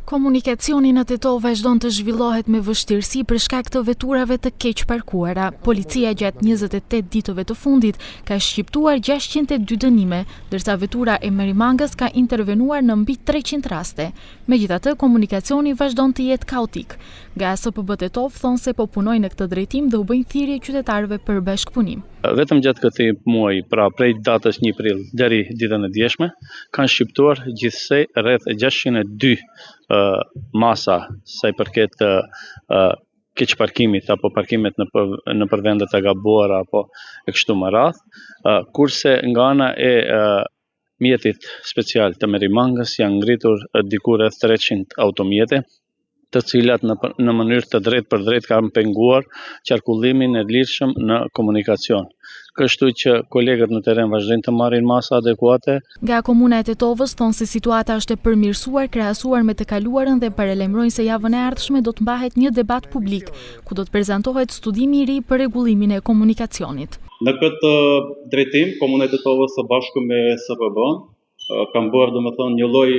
Komunikacioni në Tetov vazhdon të zhvillohet me vështirësi për shkak të veturave të keq parkuara. Policia gjatë 28 ditëve të fundit ka shqiptuar 602 dënime, ndërsa vetura e Merimangës ka intervenuar në mbi 300 raste. Megjithatë, komunikacioni vazhdon të jetë kaotik. Nga SPB Tetov thonë se po punojnë në këtë drejtim dhe u bëjnë thirrje qytetarëve për bashkëpunim. Vetëm gjatë këtij muaji, pra prej datës 1 prill deri ditën e djeshme, kanë shqiptuar gjithsej rreth 602 masa sa i përket keq parkimit apo parkimet në vendet e gabuara apo e kështu me radhë, kurse nga ana e mjetit special të Merimangës janë ngritur diku rreth 300 automjete, të cilat në mënyrë të drejtë për drejtë kanë penguar qarkullimin e lirshëm në komunikacion. Kështu që kolegët në teren vazhdojnë të marrin masa adekuate. Nga komuna e Tetovës thonë se situata është e përmirësuar krahasuar me të kaluarën dhe paralajmërojnë se javën e ardhshme do të mbahet një debat publik, ku do të prezantohet studimi i ri për rregullimin e komunikacionit. Në këtë drejtim, komuna e Tetovës së bashku me SPB-n kanë bërë domethënë një lloj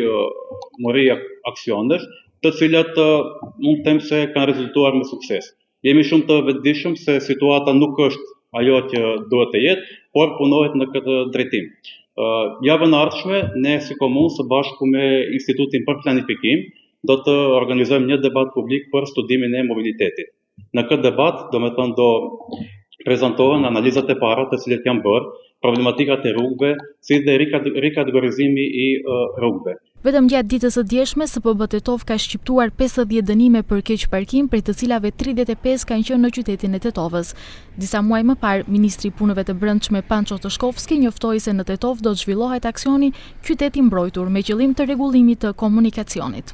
morrie aksionesh, të cilat mund të them se kanë rezultuar me sukses. Jemi shumë të vetëdijshëm se situata nuk është ajo që duhet të jetë, por punohet në këtë drejtim. Javën e ardhshme ne si komunë së bashku me Institutin për Planifikim do të organizojmë një debat publik për studimin e mobilitetit. Në këtë debat, domethënë do prezantohen analizat e para të cilat janë bërë, problematikat e rrugëve, si dhe rikategorizimi i rrugëve. Vetëm gjatë ditës së djeshme, SPB Tetov ka shqiptuar 50 dënime për keq parkim, prej të cilave 35 kanë qenë në qytetin e Tetovës. Disa muaj më parë, Ministri i Punëve të Brendshme Panço Toshkovski njoftoi se në Tetov do të zhvillohet aksioni Qyteti Mbrojtur me qëllim të rregullimit të komunikacionit.